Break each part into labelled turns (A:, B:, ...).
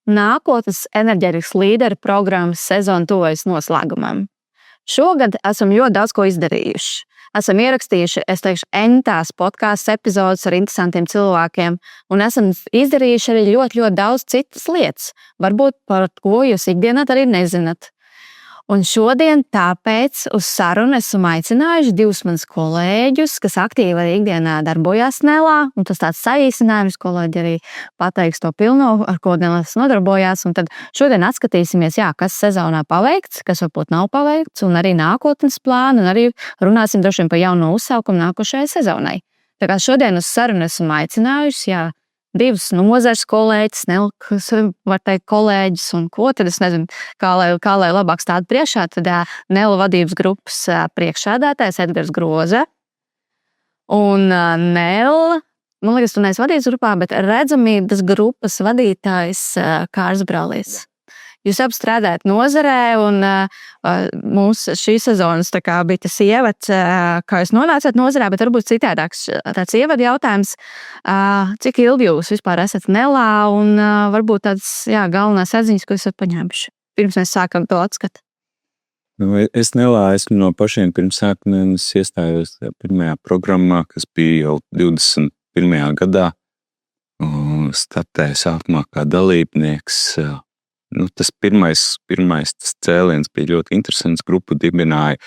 A: Nākotnes enerģētikas līderu programmas sezona tuvojas noslēgumam. Šogad esam ļoti daudz ko izdarījuši. Esam ierakstījuši, entās podcasts epizodes ar interesantiem cilvēkiem, un esam izdarījuši arī ļoti daudz citas lietas, varbūt par ko jūs ikdienā arī nezināt. Un šodien tāpēc uz sarunu esmu aicinājuši divus manus kolēģus, kas aktīvi arī ikdienā darbojās Nelā, un tas tāds saīsinājums, kolēģi arī pateiks to pilno, ar ko Nelas nodarbojās, un tad šodien atskatīsimies, kas sezonā paveikts, kas varbūt nav paveikts, un arī nākotnes plānu, un arī runāsim droši vien par jauno uzsaukumu nākošajai sezonai. Tā kā šodien uz sarunu esmu aicinājuši, divas nozares kolēģis, kas var teikt kolēģis, un ko tad es nezinu, kā lai labāk stādu priekšā, tad Nela vadības grupas priekšsēdētājs Edgars Groze, un Nela, man liekas, tu neesi vadības grupā, bet redzamības grupas vadītājs Kārs Brālis. Jūs abi strādājat nozarē, un mums šī sezonas bija tas ievads, kā jūs nonācāt nozarē, bet varbūt citādāks tāds ievada jautājums, cik ilgi jūs vispār esat Nelā, un varbūt tāds galvenās atziņas, ko esat paņēmuši, pirms mēs sākam to atskatu.
B: Es Nelā esmu no pašiem pirms sākuma, es iestājos pirmajā programmā, kas bija jau 21. gadā, un startēju sākumā kā dalībnieks. Tas pirmais tas cēliens bija ļoti interesants. Grupu dibināja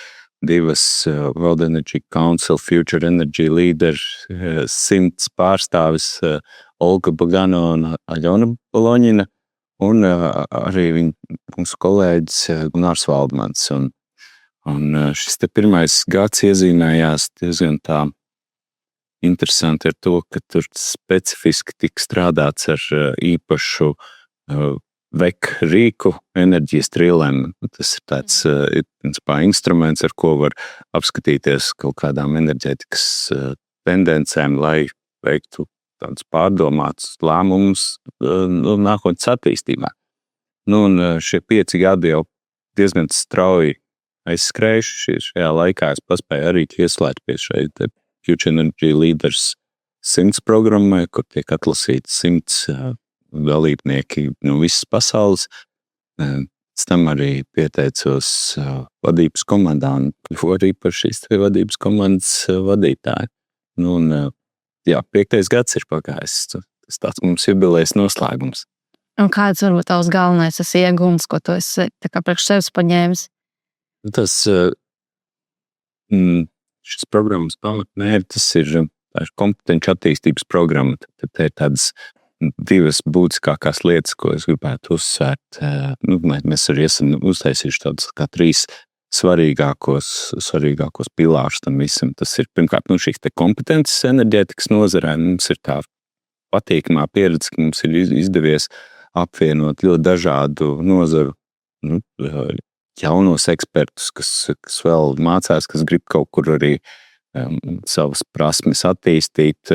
B: divas World Energy Council Future Energy Leader 100 pārstāvis Olga Bagano un Aļona Boloņina, un arī mūsu kolēģis Gunārs Valdmans. Un šis te pirmais gads iezīmējās diezgan tā interesanti ar to, ka tur specifiski tika strādāts ar īpašu VEC rīku enerģijas trillēm. Tas ir tāds instruments, ar ko var apskatīties kaut kādām enerģētikas tendencēm, lai veiktu tādus pārdomātus lēmumus nākotnes attīstībā. Un šie 5 gadi jau diezgan strauji aizskrējuši. Šajā laikā es paspēju arī ieslēgt pie šeit Future Energy Leaders 100 programmai, kur tiek atlasīts 100 dalībnieki no visas pasaules. Pēc tam arī pieteicos vadības komandā un arī par šīs vadības komandas vadītāju. Un 5. gads ir pagājis. Tas tāds mums jubilejas noslēgums.
A: Un kāds varbūt tavs galvenais iegūms, ko tu esi priekš sevis paņēmis?
B: Šis programmas pamatmērķis ir kompetenci attīstības programma. Tad ir tādas divas būtiskākās lietas, ko es gribētu uzsvērt. Mēs arī esam uztaisījuši tādus kā 3 svarīgākos pilārus tam visam. Tas ir pirmkārt šīs kompetences enerģētikas nozarē. Mums ir tā patīkamā pieredze, ka mums ir izdevies apvienot ļoti dažādu nozaru jaunos ekspertus, kas vēl mācās, kas grib kaut kur arī savas prasmes attīstīt.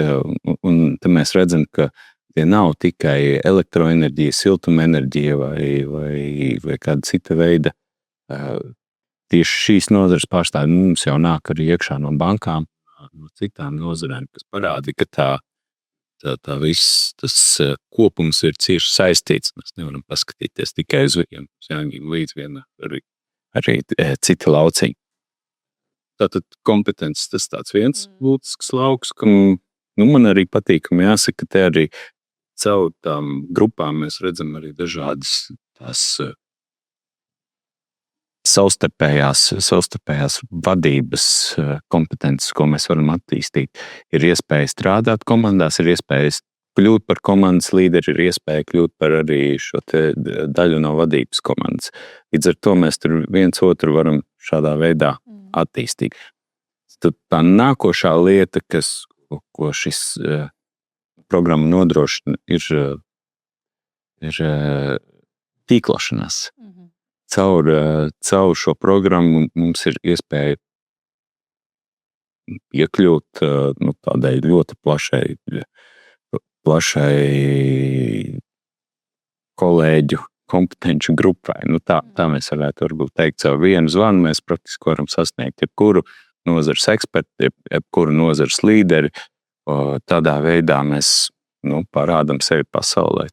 B: Un tad mēs redzam, ka tie nav tikai elektroenerģija, siltumenerģija vai kāda cita veida. Tieši šīs nozares pārstāvji mums jau nāk arī iekšā no bankām, no citām nozarēm, kas parāda, ka tā viss tas kopums ir cieši saistīts. Mēs nevaram paskatīties tikai uz vienu, līdz viena arī citi lauciņi. Tātad kompetences, tas tāds viens būtisks lauks, ka man arī patīk, un jāsaka, te arī caur tām grupām mēs redzam arī dažādas tās savstarpējās vadības kompetences, ko mēs varam attīstīt. Ir iespēja strādāt komandās, ir iespējas kļūt par komandas līderi, ir iespēja kļūt par arī šo te daļu no vadības komandas. Līdz ar to mēs tur viens otru varam šādā veidā attīstīt. Tad tā nākošā lieta, ko šis programma nodrošina, ir tīklošanās. Caur šo programmu mums ir iespēja iekļūt tādai ļoti plašai kolēģu kompetenci grupai. Tā mēs varētu varbūt teikt, caur vienu zvanu mēs praktiski varam sasniegt jebkuru nozares eksperti, jebkura nozares līderi. Tādā veidā mēs parādām sevi pasaulē.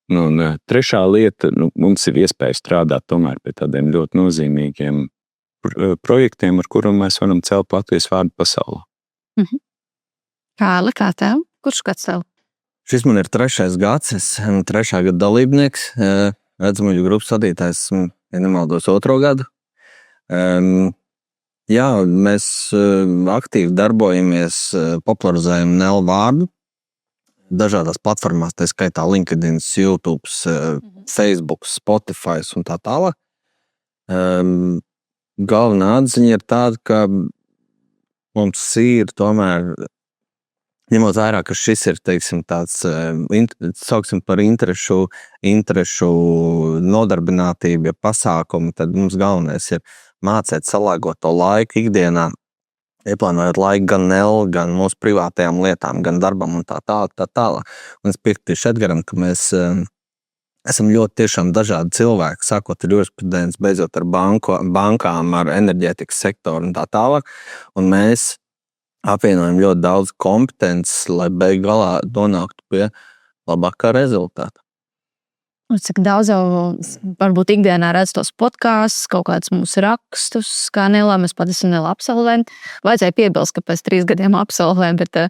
B: Un trešā lieta, mums ir iespēja strādāt tomēr pie tādiem ļoti nozīmīgiem projektiem, ar kuriem mēs varam celt Latvijas vārdu pasaulē.
A: Kārli, kā tev? Kurš gads tev?
C: Šis man ir 3. gads, es esmu 3. gada dalībnieks, Redzamuļu grupas vadītājs, ja nemaldos 2. gadu. Jā, mēs aktīvi darbojamies, popularizējam NEL vārdu dažādās platformās, tā skaitā LinkedIn, YouTube, Facebook, Spotify un tā tālāk. Galvenā atziņa ir tāda, ka mums ir tomēr, ņemot vērā, ka šis ir, teiksim, tāds, sauksim par interešu nodarbinātību, ja pasākumu, tad mums galvenais ir mācīt salāgot to laiku ikdienā, ieplānojot laiku gan NEL, gan mūsu privātajām lietām, gan darbam un tā tālāk. Un es piekritīšu Edgaram, ka mēs esam ļoti tiešām dažādi cilvēki, sākot ar jurisprudents, beidzot ar bankām, ar enerģētikas sektoru un tā tālāk. Un mēs apvienojam ļoti daudz kompetences, lai beigu galā nonāktu pie labākā rezultāta.
A: Un cik daudz jau varbūt ikdienā redz tos podkāstus, kaut kādus mūsu rakstus, kā NELā, mēs pat esam NEL absolventi. Vajadzēja piebilst, ka pēc 3 gadiem absolventi, bet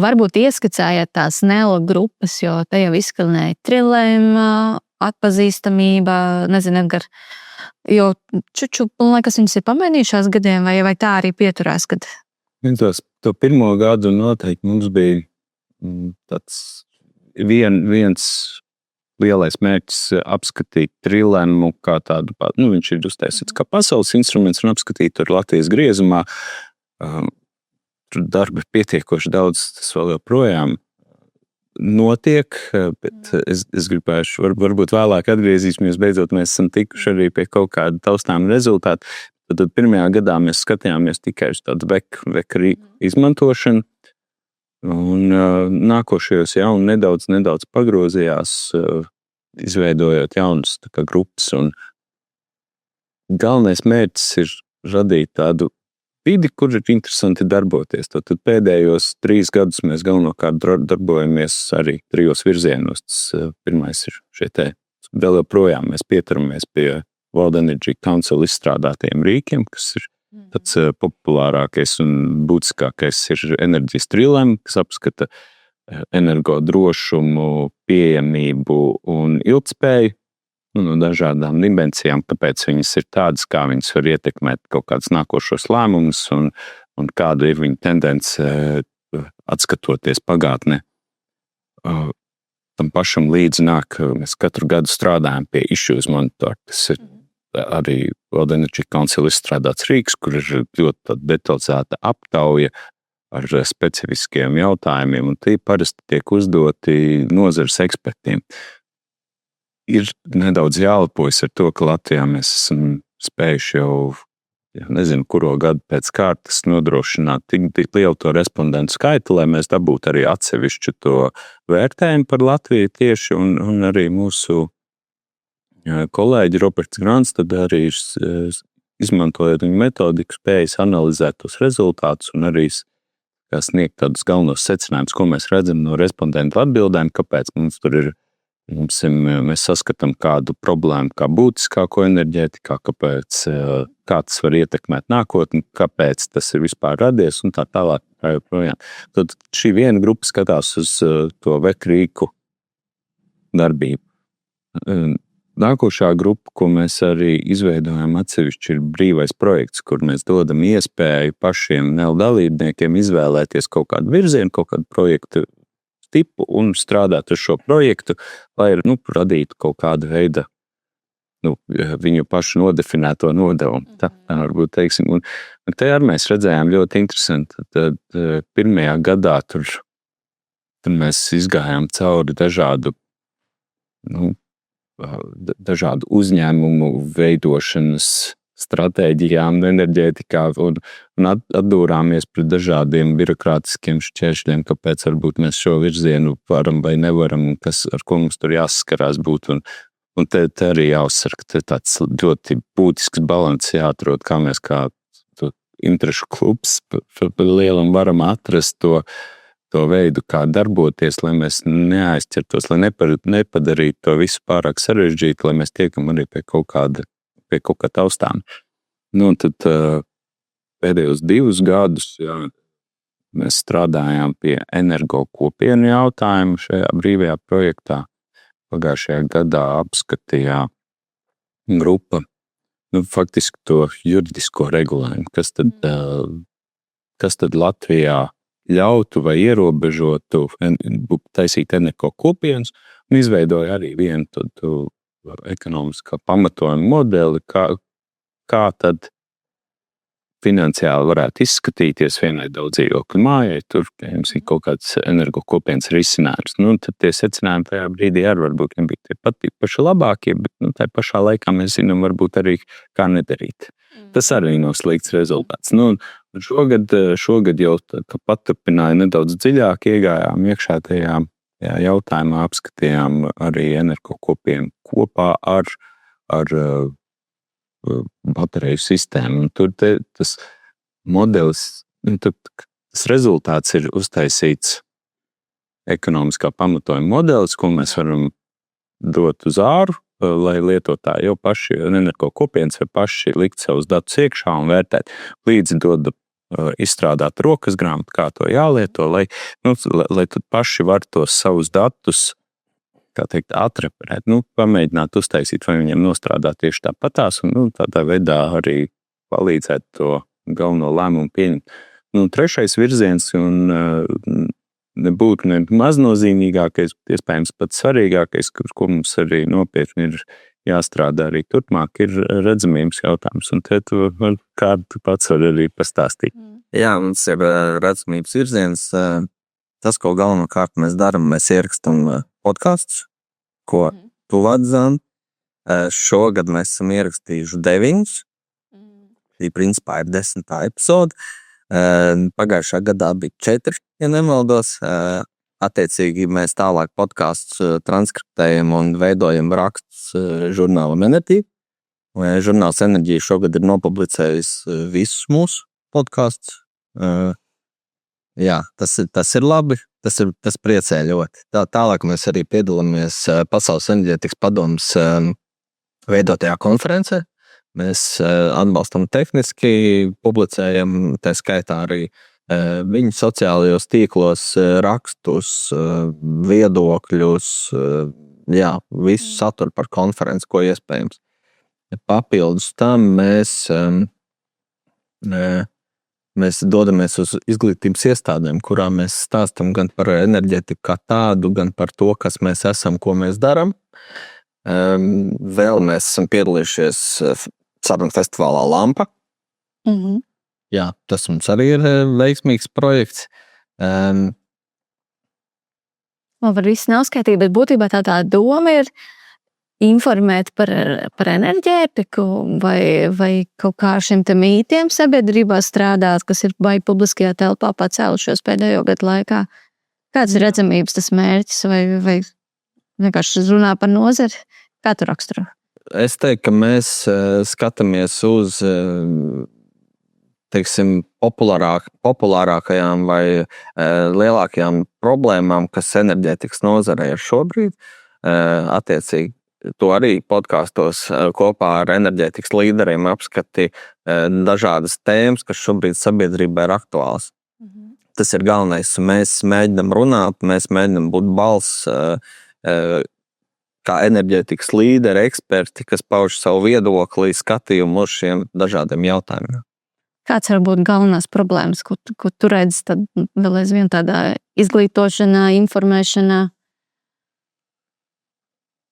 A: varbūt ieskicējiet tās NEL grupas, jo te jau izskanēja trilēma, atpazīstamība, nezinu, Edgar, jo čuču, man liekas, viņas ir pamainījušās gadiem, vai tā arī pieturās, kad...
B: To pirmo gadu noteikti mums bija tāds viens lielais mērķis apskatīt trilēmu kā tādu, viņš ir uztaisīts kā pasaules instruments un apskatīt tur Latvijas griezumā. Tur darba pietiekoši daudz, tas vēl joprojām notiek, bet es gribēšu, varbūt vēlāk atgriezīsimies, beidzot mēs esam tikuši arī pie kaut kāda taustām rezultātu. Tad pirmajā gadā mēs skatījāmies tikai uz tādu vekru izmantošanu. Un nākošajos jau nedaudz pagrozījās, izveidojot jaunas grupas. Un galvenais mērķis ir radīt tādu vidi, kur ir interesanti darboties. Tad pēdējos 3 gadus mēs galvenokārt darbojamies arī 3 virzienos. Pirmais ir šie te, vēl joprojām mēs pieturamies pie World Energy Council izstrādātajiem rīkiem, kas ir tāds populārākais un būtiskākais ir enerģijas trilēma, kas apskata energodrošumu, pieejamību un ilgtspēju no dažādām dimensijām, kāpēc viņas ir tādas, kā viņas var ietekmēt kaut kādus nākošos lēmumus un kāda ir viņa tendence atskatoties pagātnē. Tam pašam līdzi nāk, mēs katru gadu strādājam pie Issues Monitor, kas ir arī World Energy Council izstrādāts rīks, kur ir ļoti detalizēta aptauja ar specifiskiem jautājumiem, un tie parasti tiek uzdoti nozares ekspertiem. Ir nedaudz jālepojas ar to, ka Latvijā mēs esam spējuši jau, nezinu, kuro gadu pēc kārtas nodrošināt tik lielu to respondentu skaitu, lai mēs dabūtu arī atsevišķu to vērtējumu par Latviju tieši, un arī mūsu kolēģi Roberts Grants tad arī izmantojot viņu metodiku spējas analizēt tos rezultātus un arī sniegt tādus galvenos secinājumus, ko mēs redzam no respondentu atbildēm, kāpēc mēs saskatām kādu problēmu kā būtiskāko enerģētikā, kā tas var ietekmēt nākotni, kāpēc tas ir vispār radies un tā tālāk. Tad šī viena grupa skatās uz to vekrīku darbību. Nākošā grupa, ko mēs arī izveidojam atsevišķi, ir brīvais projekts, kur mēs dodam iespēju pašiem NEL dalībniekiem izvēlēties kaut kādu virzienu, kaut kādu projektu tipu un strādāt ar šo projektu, lai radītu kaut kādu veidu viņu pašu nodefinēto nodevumu. Tā varbūt teiksim. Un te arī mēs redzējām ļoti interesanti. Tad pirmajā gadā tur mēs izgājām cauri dažādu uzņēmumu veidošanas stratēģijām enerģētikā un atdūrāmies pret dažādiem birokrātiskiem šķēršļiem, kāpēc varbūt mēs šo virzienu varam vai nevaram un ar ko mums tur jāsaskarās būt. Un te arī jāuzsver, ka tāds ļoti būtisks balans jāatrod, kā mēs kā interešu klubs pa lielam varam atrast to veidu, kā darboties, lai mēs neaizķertos, lai nepadarītu to visu pārāk sarežģītu, lai mēs tiekam arī pie kaut kā taustām. Nu, un tad pēdējos 2 gadus, mēs strādājām pie energo kopienu jautājumu šajā brīvajā projektā. Pagājušajā gadā apskatījā grupa, faktiski to juridisko regulējumu, kas tad Latvijā ļautu vai ierobežotu taisīt energo kopienas, un izveidoja arī vienu tādu ekonomiskā pamatojuma modeli, kā tad finansiāli varētu izskatīties vienai daudz dzīvokļu mājai, tur jums ir kaut kāds energo kopienas risinājums. Nu, tad tie secinājumi tajā brīdī arī varbūt nebija tie paši labākie, bet tajā pašā laikā mēs zinām varbūt arī, kā nedarīt. Tas arī nav slikts rezultāts. Nu, šogad jau paturpināja nedaudz dziļāk, iegājām iekšā tajā jautājumā, apskatījām arī energo kopienu kopā ar bateriju sistēmu. Tur tas modelis, tas rezultāts ir uztaisīts ekonomiskā pamatojuma modelis, ko mēs varam dot uz āru, lai lietotāji jau paši energo kopienas vai paši likt savus datus iekšā un vērtēt. Līdzi dod izstrādāt rokas grāmatu, kā to jālieto, lai tad paši var tos savus datus atreperēt, pamēģināt uztaisīt, vai viņiem nostrādā tieši tāpatās, un tādā veidā arī palīdzēt to galveno lēmumu pieņemt. Trešais virziens, un nebūtu ne maznozīmīgākais, bet iespējams pats svarīgākais, ko mums arī nopietni ir jāstrādā arī turpmāk, ir redzamības jautājums, un te tu kādu pats var arī pastāstīt.
C: Jā, mums ir redzamības virziens. Tas, ko galvenokārt mēs darām, mēs ierakstam podkastus, ko tu vadi, Zan. Šogad mēs esam ierakstījuši 9. Šī principā ir 10. epizode. Pagājušā gadā bija 4, ja nemaldos. Attiecīgi mēs tālāk podkastus transkriptējam un veidojam rakstus žurnālam Enerģija. Žurnāls Enerģija šogad ir nopublicējis visus mūsu podkastus. Jā, tas ir labi, tas priecē ļoti. Tālāk mēs arī piedalāmies Pasaules enerģētikas padomes veidotajā konferencē. Mēs atbalstam tehniski, publicējam, tā skaitā arī viņu sociālajos tīklos rakstus, viedokļus, visu saturu par konferenci, ko iespējams. Papildus tam mēs dodamies uz izglītības iestādēm, kurā mēs stāstam gan par enerģētiku kā tādu, gan par to, kas mēs esam, ko mēs darām. Vēl mēs esam piedalījušies sarunu festivālā Lampa. Jā, tas mums arī ir veiksmīgs projekts.
A: Man var viss neuzskaitīt, bet būtībā tā doma ir informēt par enerģētiku vai kaut kā šiem mītiem sabiedrībā strādāt, kas ir vai publiskajā telpā pacēlušos pēdējo gadu laikā. Kāds ir redzamības tas mērķis vai vienkārši runā par nozari? Kā tu raksturo?
C: Es teiktu, ka mēs skatāmies uz populārākajām vai lielākajām problēmām, kas enerģētikas nozarē ir šobrīd. Attiecīgi, to arī podkastos kopā ar enerģētikas līderiem apskati dažādas tēmas, kas šobrīd sabiedrībā ir aktuāls. Tas ir galvenais. Mēs mēģinām runāt, mēs mēģinām būt balss kā enerģētikas līderi, eksperti, kas pauž savu viedokli, skatījumu uz šiem dažādiem jautājumiem.
A: Kāds var būt galvenās problēmas, ko tu redzi tad vēl aizvien tādā izglītošanā, informēšanā?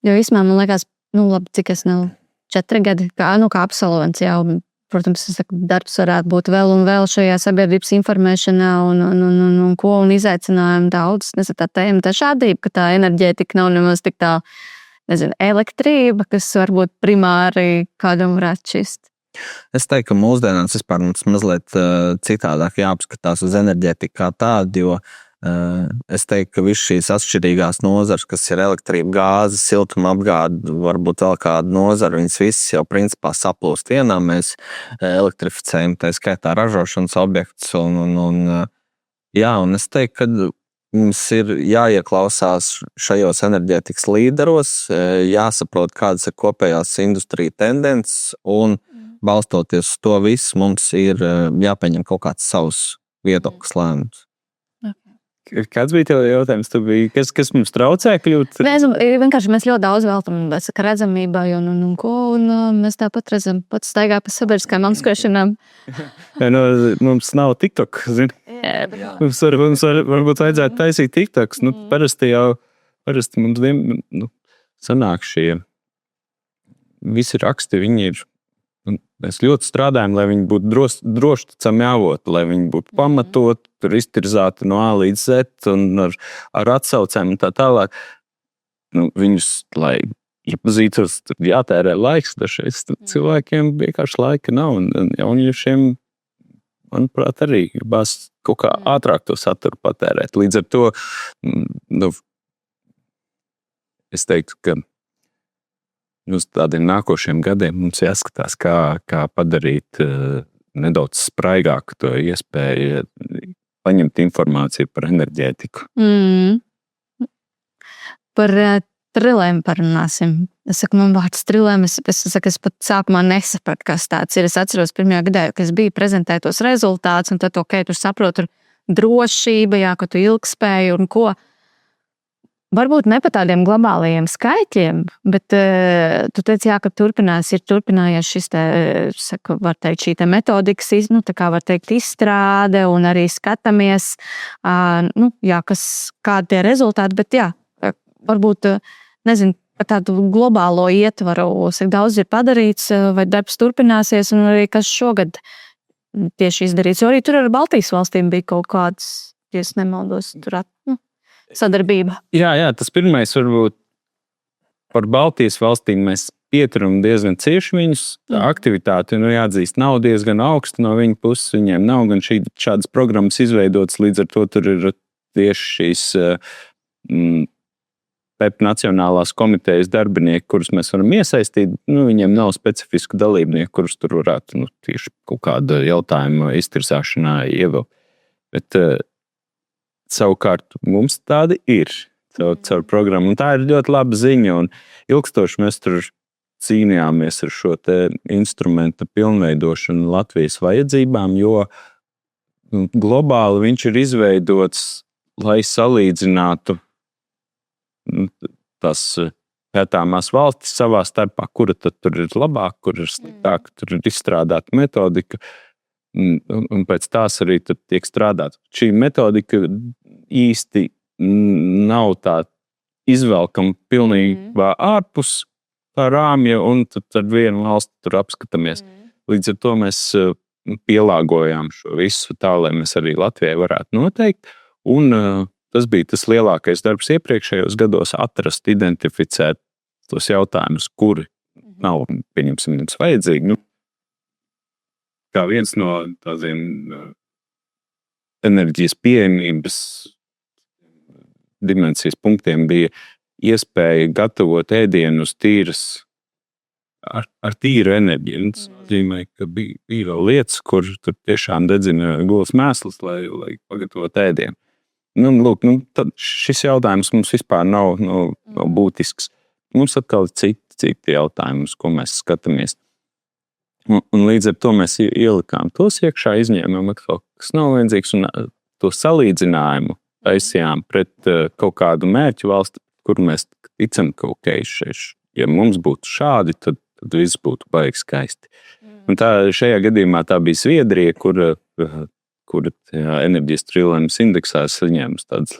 A: Jo īsumā man liekas, labi, cik es 4 gadi, kā absolvents jau, protams, darbs varētu būt vēl un vēl šajā sabiedrības informēšanā un izaicinājumu daudz. Tā tēma dažādība, ka tā enerģētika nav nemaz tik tā, elektrība, kas varbūt primāri kādam varētu šķist.
C: Es teiktu, ka mūsdienās vispār mums mazliet citādāk jāapskatās uz enerģētiku kā tādu, jo Es teiktu, ka visas šīs atšķirīgās nozares, kas ir elektrība, gāze, siltumapgāde, varbūt vēl kāda nozara, viņas visas jau principā saplūst vienā. Mēs elektrificējam, tā skaitā ražošanas objektus. Un es teiktu, ka mums ir jāieklausās šajos enerģētikas līderos, jāsaprot, kādas ir kopējās industrija tendences, un balstoties uz to visu, mums ir jāpieņem kaut kāds savs viedoklis lēmums.
B: Kāds bija tev jautājums? Kas mums traucē kļūt?
A: Vienkārši mēs ļoti daudz veltam redzamībai, un mēs tāpat redzam, pats staigā pa sabiedriskajām apspriešanām.
B: Mums nav TikTok, zini? Mums varbūt vajadzētu taisīt TikToks. Parasti mums sanāk šie visi raksti, viņi ir. Mēs ļoti strādājam, lai viņi būtu droši ticami avoti, lai viņi būtu pamatoti, iztirzāti no A līdz Z un ar atsaucēm un tā tālāk. Viņus, lai iepazītos, tad jātērē laiks. Dažreiz cilvēkiem vienkārši laika nav. Un jauniešiem, manuprāt, arī gribas kaut kā ātrāk to saturu patērēt. Līdz ar to es teiktu, ka uz tādiem nākošiem gadiem mums jāskatās, kā padarīt nedaudz spraigāku to iespēju paņemt informāciju par enerģētiku.
A: Par trilēm parunāsim. Es saku, man vārds trilēm, es pat sākumā nesapratu, kas tāds ir. Es atceros pirmajā gadā, kad es biju prezentēt tos rezultātus, un tad, tu saproti, drošība, ka tu ilgspēji un ko. Varbūt ne par tādiem globālajiem skaitļiem, bet tu teici, ka turpinājies šis var teikt, šī metodikas, var teikt, izstrāde un arī skatāmies, kādi tie rezultāti, bet varbūt, nezinu, par tādu globālo ietvaru, cik daudz ir padarīts, vai darbs turpināsies, un arī kas šogad tieši izdarīts, jo arī tur ar Baltijas valstīm bija kaut kāds, ja es nemaldos, sadarbība.
B: Jā, tas pirmais varbūt par Baltijas valstīm mēs pieturam diezgan cieši viņus. Tā aktivitāte, jāatzīst, nav diezgan augsta no viņa puses. Viņiem nav gan šādas programmas izveidotas, līdz ar to tur ir tieši šīs PEP Nacionālās komitejas darbinieki, kurus mēs varam iesaistīt. Viņiem nav specifisku dalībnieku, kurus tur varētu tieši kaut kāda jautājuma iztirzāšanā ievilkt. Bet savukārt mums tādi ir caur programmu. Un tā ir ļoti laba ziņa. Un ilgstoši mēs tur cīnījāmies ar šo instrumentu pilnveidošanu Latvijas vajadzībām, jo globāli viņš ir izveidots, lai salīdzinātu tās pētāmās valstis savā starpā, kura tad tur ir labāk, kur ir sliktāk, tur ir izstrādāta metodika. Un pēc tās arī tiek strādāt. Šī metodika īsti nav tā izvelkama pilnībā ārpus tā rāmja, un tad ar vienu valsti tur apskatāmies. Līdz ar to mēs pielāgojām šo visu tā, lai mēs arī Latvijai varētu noteikt. Un tas bija tas lielākais darbs iepriekšējos gados - atrast, identificēt tos jautājumus, kuri nav, pieņemsim, jums vajadzīgi. Kā viens no tādiem enerģijas pieejamības dimensijas punktiem bija iespēja gatavot ēdienus tīras ar tīru enerģiju. Tas nozīmē, ka bija vēl lietas, kur tur tiešām dedzina gulas mēsls, lai pagatavotu ēdienu. Tad šis jautājums mums vispār nav būtisks. Mums atkal ir citi jautājumi, uz ko mēs skatāmies. Un līdz ar to mēs ielikām tos iekšā, izņēmām atkal, kas nav vajadzīgs, un to salīdzinājumu taisījām pret kaut kādu mērķu valsti, kur mēs ticam, ka ja mums būtu šādi, tad viss būtu baigi skaisti. Un šajā gadījumā tā bija Zviedrija, kur enerģijas trilēmas indeksā saņēmis tādas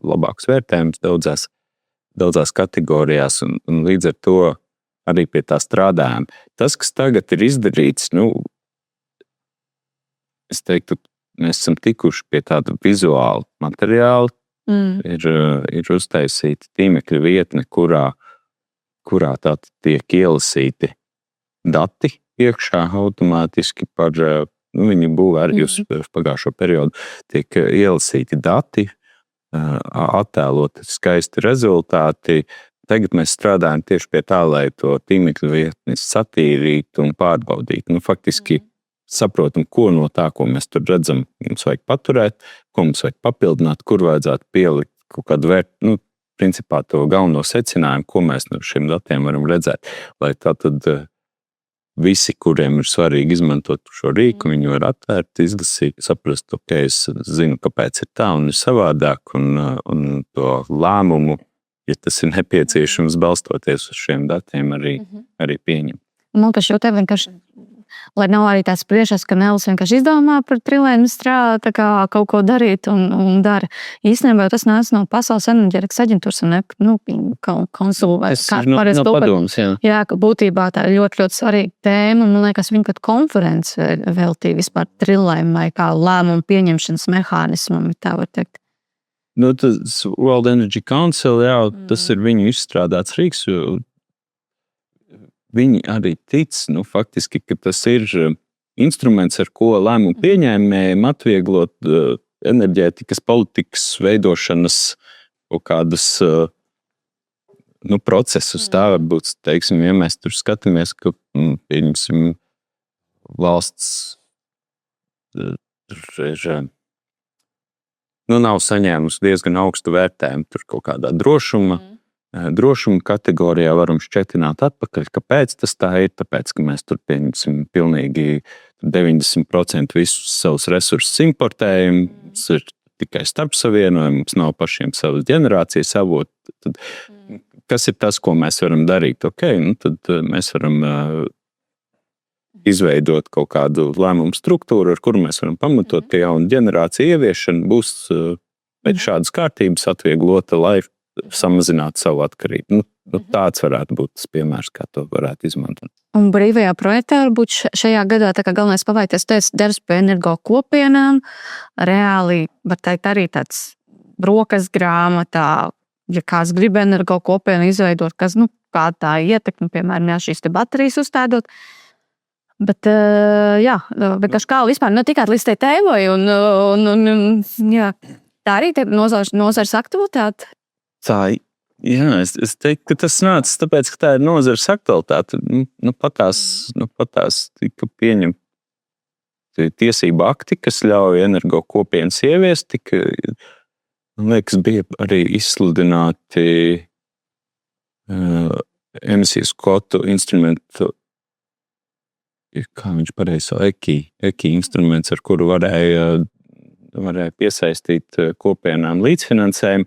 B: labākas vērtējumus daudzās kategorijās, un līdz ar to arī pie tā strādājām. Tas, kas tagad ir izdarīts, es teiktu, mēs esam tikuši pie tāda vizuāla materiāla. Ir uztaisīta tīmekļa vietne, kurā tātad tiek ielasīti dati iekšā automātiski par, viņi būvē arī uz pagājušo periodu, tiek ielasīti dati attēloti skaisti rezultāti. Tagad mēs strādājam tieši pie tā, lai to tīmekļa vietni satīrītu un pārbaudītu. Faktiski saprotam, ko no tā, ko mēs tur redzam, mums vajag paturēt, ko mums vajag papildināt, kur vajadzētu pielikt kaut kādu vērtību. Principā to galveno secinājumu, ko mēs no šiem datiem varam redzēt, lai tātad visi, kuriem ir svarīgi izmantot šo rīku, viņi var atvērt, izlasīt, saprast, ok, es zinu, kāpēc ir tā un ir savādāk, un to lēmumu, ja tas ir nepieciešams, balstoties uz šiem datiem, arī pieņemt.
A: Man liekas, jau te vienkārši, lai nav arī tāds priekšstats, ka Nels vienkārši izdomā par trilēm strādāt, tā kā kaut ko darīt un dara. Īstenībā tas nāca no Pasaules enerģētikas aģentūras un konsulē.
C: Tas ir no padomas, jā.
A: Jā, ka būtībā tā ir ļoti, ļoti svarīga tēma, un man liekas, viņi pat konferenci veltīja vispār trilēm vai kā lēmumu pieņemšanas mehānismam, tā var teikt.
B: Tas World Energy Council, jā, tas ir viņu izstrādāts rīks, jo viņi arī tic, faktiski, ka tas ir instruments, ar ko lēmumu pieņēmējiem atvieglot enerģētikas politikas veidošanas kaut kādas procesus. Tā varbūt, teiksim, ja mēs tur skatāmies, ka, pieņemsim, valsts nav saņēmusi diezgan augstu vērtējumu tur kaut kādā drošuma kategorijā, varam šķetināt atpakaļ. Kāpēc tas tā ir? Tāpēc, ka mēs tur pieņemsim pilnīgi 90% visus savus resursus importējam, mums ir tikai starpsavienojumi, mums nav pašiem savas ģenerācijas avoti. Tad, kas ir tas, ko mēs varam darīt? Tad mēs varam izveidot kaut kādu lēmumu struktūru, ar kuru mēs varam pamatot, ka jauna ģenerācija ieviešana būs pēc šādas kārtības atvieglota, lai samazināt savu atkarību. Tāds varētu būt tas piemērs, kā to varētu izmantot.
A: Un brīvajā projektā varbūt šajā gadā tā kā galvenais paveicies darbs pie energo kopienām. Reāli, var teikt, arī tāds brokas grāmatā, ja kāds grib energo kopienu izveidot, kas, kā tā ietekme, piemēram, šīs te baterijas uzstādot. Bet, vienkārši kā vispār tikāt līdz tai tēmai jā, tā arī nozars aktivitāte.
B: Es teiktu, ka tas nāca tāpēc, ka tā ir nozares aktualitāte. Patās tika pieņemti tiesību akti, kas ļauj energo kopienas ieviest, man liekas, bija arī izsludināti emisijas kvotu instrumentu, kā viņš pareizi sauc, EKI instruments, ar kuru varēja piesaistīt kopienām līdzfinansējumu.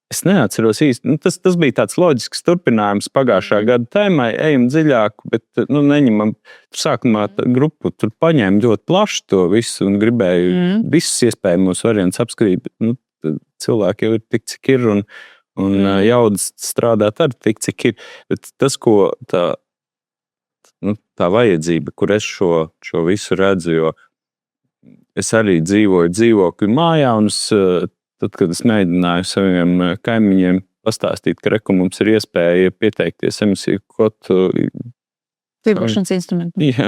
B: Es neatceros īsti, tas bija tāds loģisks turpinājums pagājušā gada tēmai, ejam dziļāk, bet neņemam, sākumā grupu tur paņēma ļoti plaši to visu un gribēju visus iespējamos variantus apskatīt, bet cilvēki jau ir tik, cik ir, un jaudas strādāt arī tik, cik ir, bet tas, ko tā vajadzība, kur es šo visu redzu, jo es arī dzīvoju dzīvokļu mājā, un tad, kad es mēģināju saviem kaimiņiem pastāstīt, ka mums ir iespēja pieteikties emisiju kvotu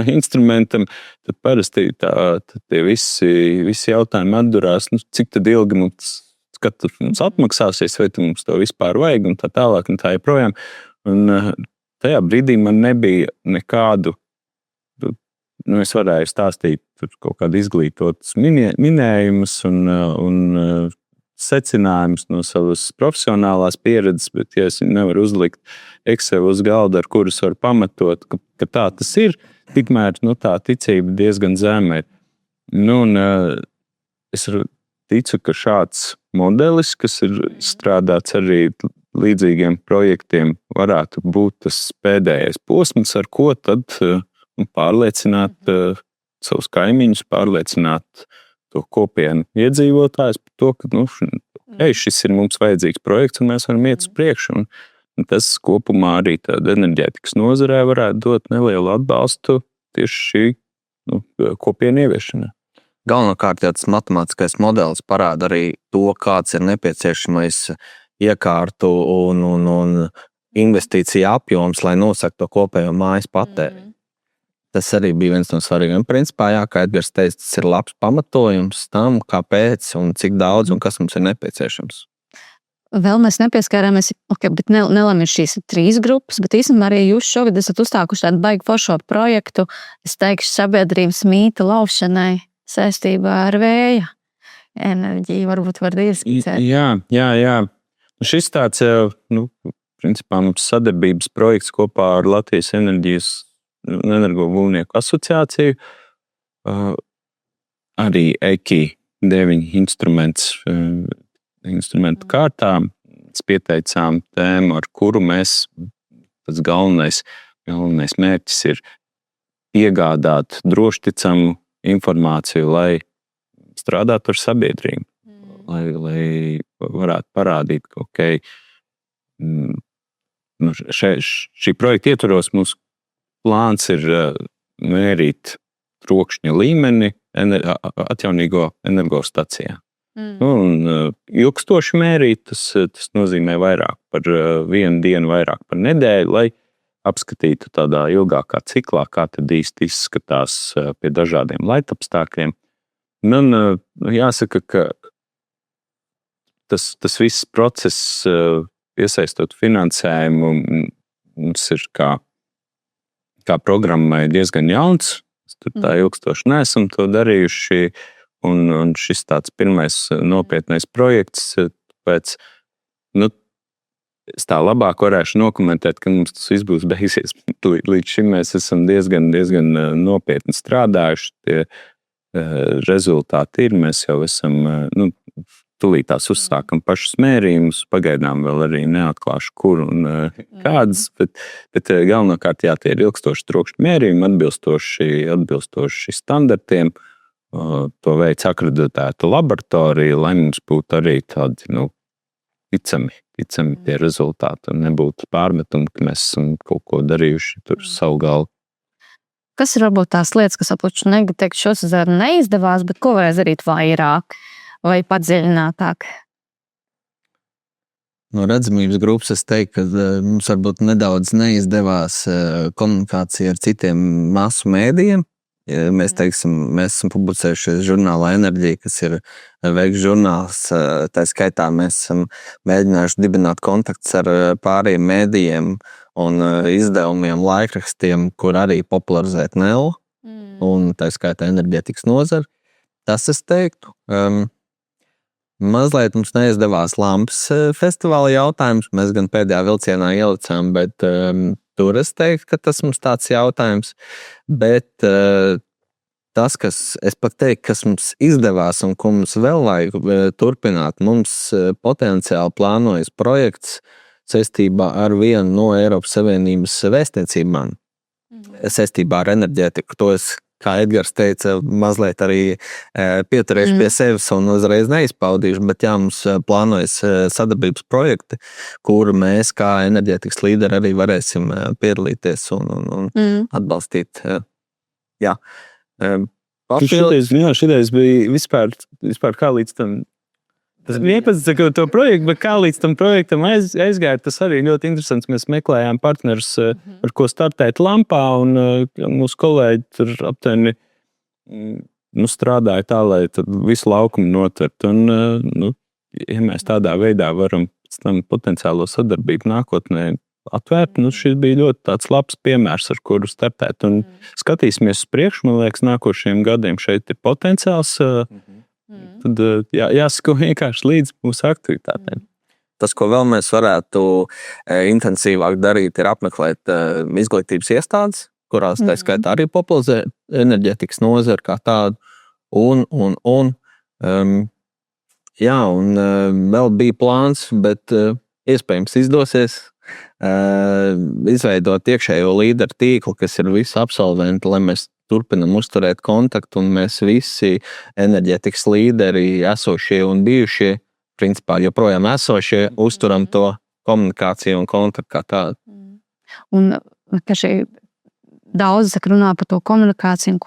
B: instrumentam, tad parasti tie visi jautājumi atdurās, cik tad ilgi mums atmaksāsies, vai mums to vispār vajag, un tā tālāk, un tā joprojām. Un tajā brīdī man nebija nekādu, es varēju stāstīt kaut kādu izglītotus minējumus un secinājumus no savas profesionālās pieredzes, bet ja es nevaru uzlikt Excel uz galda, ar kurus var pamatot, ka tā tas ir, tikmēr tā ticība diezgan zema ir. Un es ticu, ka šāds modelis, kas ir strādāts arī līdzīgiem projektiem, varētu būt tas pēdējais posms, ar ko tad pārliecināt savus kaimiņus, pārliecināt to kopienu iedzīvotājus par to, ka šis ir mums vajadzīgs projekts un mēs varam iet uz priekšu. Un tas kopumā arī tāda enerģētikas nozarē varētu dot nelielu atbalstu tieši šī kopienu ieviešanai.
C: Galvenokārt tas matemātiskais modelis parāda arī to, kāds ir nepieciešamais iekārtu un investīcija apjoms, lai nosaktu to kopējo mājas patēriņu. Tas arī bija viens no svarīgiem. Principā, jā, kā Edgars teica, tas ir labs pamatojums tam, kāpēc un cik daudz un kas mums ir nepieciešams.
A: Vēl mēs nepieskārāmies, bet nelēmām šīs 3 grupas, bet īstenībā arī jūs šogad esat uzstākuši tādu baigi foršo projektu, es teikšu, sabiedrības mīta laušanai saistībā ar vēja enerģiju. Varbūt var ieskicēt.
B: Jā. Šis tāds, principā mums sadarbības projekts kopā ar Latvijas energobūvnieku asociāciju, arī EKI 9 instrumentu kārtā pieteicām tēmu, ar kuru mēs, tas galvenais mērķis ir iegādāt drošticamu informāciju, lai strādātu ar sabiedrību, lai varētu parādīt, ka šī projekta ietvaros mūsu plāns ir mērīt trokšņa līmeni atjaunīgo energostacijā. Ilgstoši mērīt, tas nozīmē vairāk par vienu dienu, vairāk par nedēļu, lai apskatītu tādā ilgākā ciklā, kā tad īsti izskatās pie dažādiem laitapstākļiem. Man jāsaka, ka tas viss process, iesaistot finansējumu, mums ir kā programmai diezgan jauns. Tur tā ilgstoši neesam to darījuši. Un šis tāds pirmais nopietnais projekts, tāpēc es tā labāk varēšu nokomentēt, ka mums tas viss būs beigsies. Līdz šim mēs esam diezgan nopietni strādājuši. Tie rezultāti ir. Mēs jau esam, tūlītās uzsākam pašus mērījumus. Pagaidām vēl arī neatklāšu, kur un kādas, bet galvenokārt tie ir ilgstoši trokšņa mērījumi, atbilstoši standartiem. To veids akreditēta laboratorija, lai mums būtu arī tādi ticami tie rezultāti un nebūtu pārmetumi, ka mēs esam kaut ko darījuši tur savu galvu.
A: Kas ir varbūt tās lietas, kas apuši negateikt šos neizdevās, bet ko vajag darīt vairāk vai padziļinātāk?
C: No redzamības grupas es teiktu, ka mums varbūt nedaudz neizdevās komunikācija ar citiem masu mēdījiem. Mēs esam publicējuši žurnālā Enerģija, kas ir veikts žurnāls. Tā skaitā mēs esam mēģinājuši dibināt kontaktus ar pārējiem mēdījiem un izdevumiem, laikrakstiem, kur arī popularizēt NEL un tā skaitā enerģētikas nozari. Tas es teiktu. Mazliet mums neizdevās Lampas festivāla jautājums. Mēs gan pēdējā vilcienā ielicām, bet tur es teiktu, ka tas mums tāds jautājums. Bet tas, kas mums izdevās un ko mums vēl vajag turpināt, mums potenciāli plānojas projekts saistībā ar vienu no Eiropas Savienības vēstniecībām. Saistībā ar enerģētiku. To es, kā Edgars teica, mazliet arī pieturēšu pie sevis un uzreiz neizpaudīšu, bet mums plānojas sadarbības projekti, kuru mēs kā enerģētikas līderi arī varēsim piedalīties un atbalstīt. Jā.
B: Šitais bija vispār kā līdz tam. Tas bija 11 to projektu, bet kā līdz tam projektam aizgāja, tas arī ļoti interesants. Mēs meklējām partnerus, ar ko startēt Lampā, un mūsu kolēģi tur aptuveni strādāja tā, lai visu laukumu notvert. Un, ja mēs tādā veidā varam tam potenciālo sadarbību nākotnē atvērt, šis bija ļoti tāds labs piemērs, ar kuru startēt. Un skatīsimies uz priekšu, man liekas, nākošajiem gadiem šeit ir potenciāls. Tad jāsako vienkārši līdz mūsu aktivitātēm.
C: Tas, ko vēl mēs varētu intensīvāk darīt, ir apmeklēt izglītības iestādes, kurās tā skaitā arī popularizē enerģētikas nozari kā tādu. Un vēl bija plāns, bet iespējams izdosies izveidot iekšējo līderu tīklu, kas ir visi absolventi, lai mēs turpinam uzturēt kontaktu, un mēs visi enerģētikas līderi, esošie un bijušie, principā joprojām esošie, uzturam to komunikāciju un kontaktu kā tādu.
A: Un ka šī daudz runā par to komunikāciju,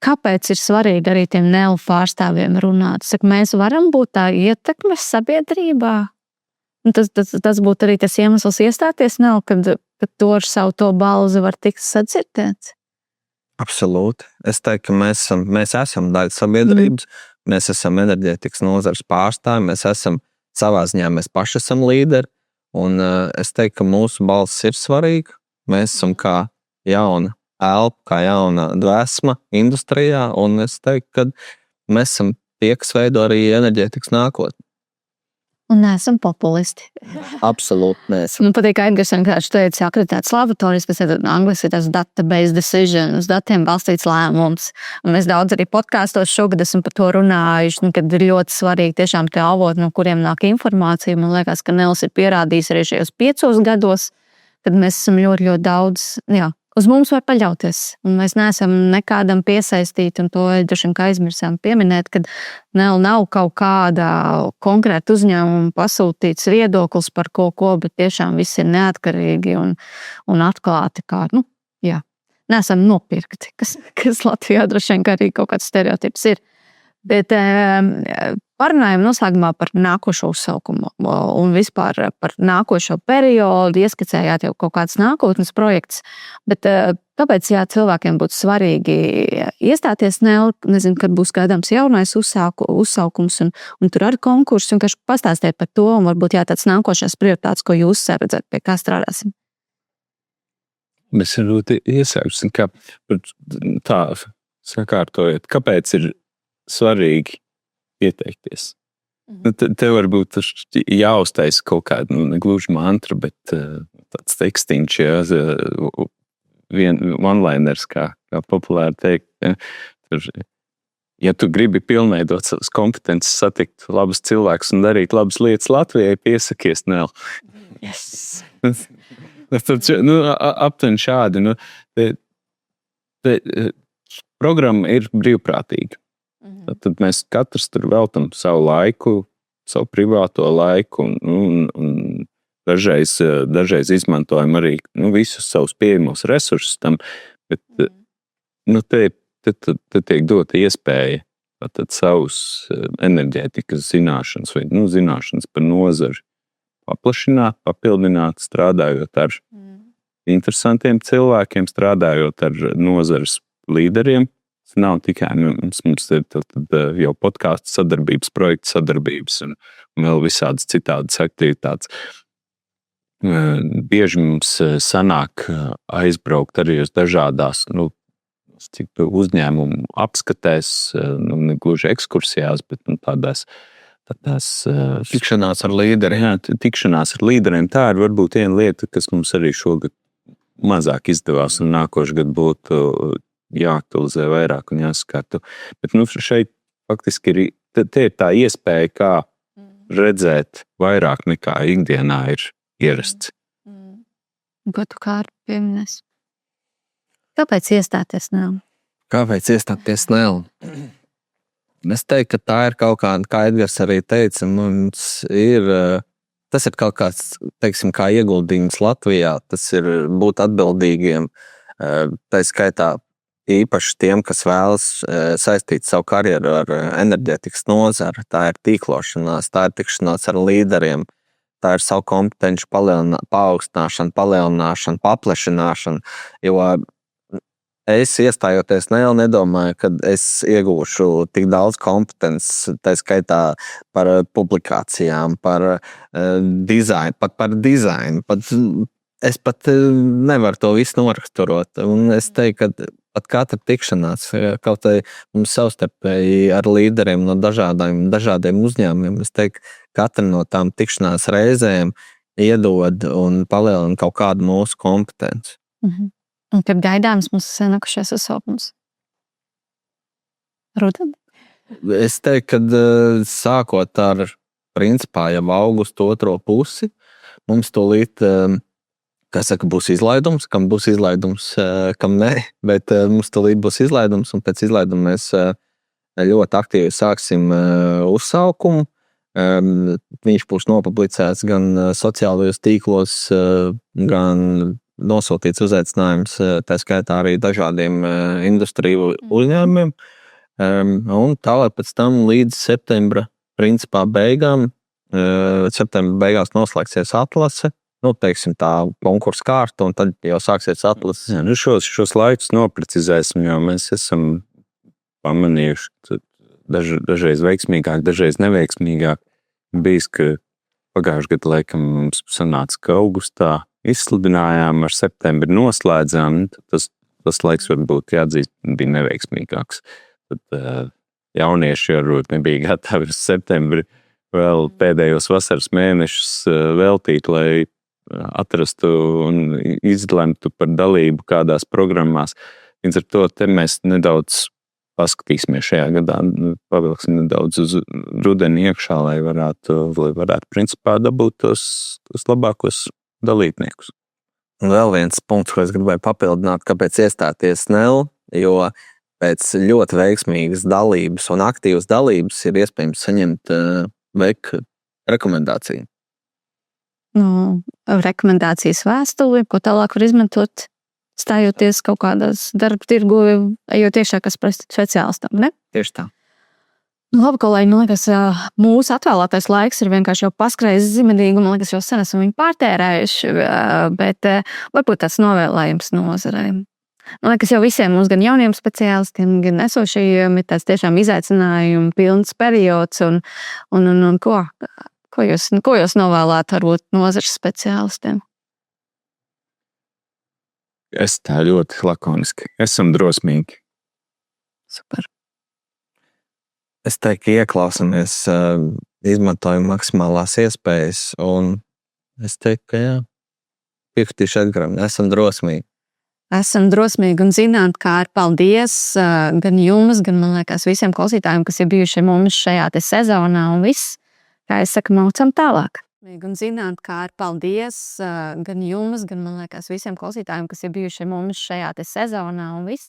A: kāpēc ir svarīgi arī tiem NEL pārstāvjiem runāt? Mēs varam būt tā ietekmes sabiedrībā? Un tas būtu arī tas iemesls iestāties NEL, kad ka to ar savu to balzi var tikt sadzirdēts?
C: Absolūti. Es teiktu, ka mēs esam daļa sabiedrības, mēs esam enerģētikas nozares pārstāvji, mēs esam savā ziņā, mēs paši esam līderi, un es teiktu, ka mūsu balss ir svarīga. Mēs esam kā jauna elpa, kā jauna dvēsma industrijā, un es teiktu, ka mēs esam tie, kas veido arī enerģētikas nākotni.
A: Un neesam populisti.
C: Absolūti neesam.
A: Man patīk, ka Edgars vienkārši teica, akreditēts laboratorijas, kas ir angliski tas database decision, uz datiem balstīts lēmums. Un mēs daudz arī podkāstos šogad esam par to runājuši, kad ir ļoti svarīgi tiešām tie avoti, no kuriem nāk informācija. Man liekas, ka Nels ir pierādījis arī šajos 5 gados, kad mēs esam ļoti, ļoti daudz, uz mums var paļauties. Un mēs neesam nekādam piesaistīti, un to droši vien aizmirsām pieminēt, kad nav kaut kāda konkrēta uzņēmuma pasūtīts viedoklis par ko, bet tiešām viss ir neatkarīgi un atklāti. Neesam nopirkti, kas Latvijā droši vien arī kaut kāds stereotips ir. Bet parunājam noslēgumā par nākošo uzsaukumu un vispār par nākošo periodu. Ieskicējāt jau kaut kāds nākotnes projekts, bet kāpēc cilvēkiem būtu svarīgi iestāties nezinu, kad būs gaidāms jaunais uzsaukums un tur arī konkurss, un vienkārši pastāstiet par to, un varbūt tāds nākošās prioritātes, ko jūs redzat, pie kā strādāsim.
B: Mēs varbūt iesāksim, kā tā sakārtojot, kāpēc ir svarīgi pieteikties. Te varbūt jāuztais kaut kāda, negluži mantra, bet tāds tekstīņš, one-liners, kā populāri teikt. Ja tu gribi pilnveidot savas kompetences, satikt labus cilvēkus un darīt labas lietas Latvijai, piesakies Nel.
A: Yes.
B: Aptuveni šādi. Programma ir brīvprātīga. Tad mēs katrs tur veltam savu laiku, savu privāto laiku, un dažreiz izmantojam arī visus savus pieejamos resursus tam, bet te tiek dota iespēja savus enerģētikas zināšanas vai zināšanas par nozari paplašināt, papildināt, strādājot ar interesantiem cilvēkiem, strādājot ar nozares līderiem. Tas nav tikai mums ir jau podkāstu sadarbības, projektu sadarbības un vēl visādas citādas aktivitātes. Bieži mums sanāk aizbraukt arī uz dažādās uzņēmumu apskatēs, negluži ekskursijās, bet tādās
C: tikšanās ar līderiem.
B: Jā, tikšanās ar līderiem. Tā ir varbūt viena lieta, kas mums arī šogad mazāk izdevās un nākošais gads būtu jāaktualizē vairāk un jāskārto. Bet šeit faktiski ir tā iespēja, kā redzēt vairāk nekā ikdienā ir ierasts.
A: Ko tu Kārli pieminēsi? Kāpēc iestāties Nel?
C: Kāpēc iestāties Nel? Es teiktu, ka tā ir kaut kāda, kā Edgars arī teica, tas ir kaut kāds, teiksim, kā ieguldījums Latvijā. Tas ir būt atbildīgiem, tā skaitā īpaši tiem, kas vēlas saistīt savu karjeru ar enerģētikas nozari. Tā ir tīklošanās, tā ir tikšanās ar līderiem, tā ir savu kompetenci paaugstināšana, palielināšana, paplašināšana. Jo es iestājoties Nel nedomāju, ka es iegūšu tik daudz kompetences, tā skaitā par publikācijām, par dizainu, pat par dizainu. Es pat nevaru to visu noraksturot. Un es teiktu, ka pat katra tikšanās, kaut arī mums savstarpēji ar līderiem no dažādiem uzņēmumiem, es teiktu, katra no tām tikšanās reizēm iedod un palielina kaut kādu mūsu kompetenci.
A: Un kad gaidāms mums nākošais uzsaukums? Rudenī?
C: Es teiktu, ka sākot ar principā jau augustu otro pusi, mums tūlīt būs izlaidums, kam būs izlaidums, kam nē, bet mums tūlīt būs izlaidums, un pēc izlaiduma mēs ļoti aktīvi sāksim uzsaukumu. Viņš būs nopublicēts gan sociālajos tīklos, gan nosūtīts uzaicinājums, tā skaitā arī dažādiem industriju uzņēmumiem. Un tālāk pēc tam līdz septembra principā beigām, septembra beigās noslēgsies atlase. teiksim, tā konkursa kārta, un tad jau sāksies atlases.
B: Jā, šos laikus noprecizēsim, jo mēs esam pamanījuši, ka dažreiz veiksmīgāk, dažreiz neveiksmīgāk. Bijis, ka pagājušajā gadā laikam mums sanāca, ka augustā izsludinājām, ar septembri noslēdzām. Tas laiks varbūt jāatzīst bija neveiksmīgāks. Tad jaunieši varbūt nebija gatavi uz septembri vēl pēdējos vasaras mēnešus veltīt, lai atrastu un izlemtu par dalību kādās programmās. Līdz ar to te mēs nedaudz paskatīsimies šajā gadā, pavilksim nedaudz uz rudeni iekšā, lai varētu principā dabūt tos labākos dalībniekus.
C: Un vēl viens punkts, ko es gribēju papildināt, kāpēc iestāties NEL, jo pēc ļoti veiksmīgas dalības un aktīvas dalības ir iespējams saņemt VEK rekomendāciju.
A: Rekomendācijas vēstuli, ko tālāk var izmantot, stājoties kaut kādās darba tirgu, ejot iekšā kā speciālistam, ne?
C: Tieši tā.
A: Labi, kolēģi, man liekas, mūsu atvēlētais laiks ir vienkārši jau paskrējis zimedīgi, un man liekas, jau sen esam viņu pārtērējuši, bet varbūt tāds novēlējums nozarei. Man liekas, jau visiem mums, gan jauniem speciālistiem, gan esošajiem, ir tāds tiešām izaicinājumi pilns periods, un ko jūs novēlētu varbūt nozares speciālistiem?
B: Es tā ļoti lakoniski. Esam drosmīgi.
A: Super.
C: Es teiktu, ieklausāmies, izmantojam maksimālās iespējas, un es teiktu, ka jā, piekritīšu Edgaram, esam drosmīgi.
A: Esam drosmīgi un zinām, kā ir paldies gan jums, gan, man liekas, visiem klausītājiem, kas ir bijuši mums šajā te sezonā, un viss, kā es saku, maucam tālāk. Un zināt, kā ir paldies gan jums, gan, man liekas, visiem klausītājiem, kas ir bijuši mums šajā te sezonā, un viss.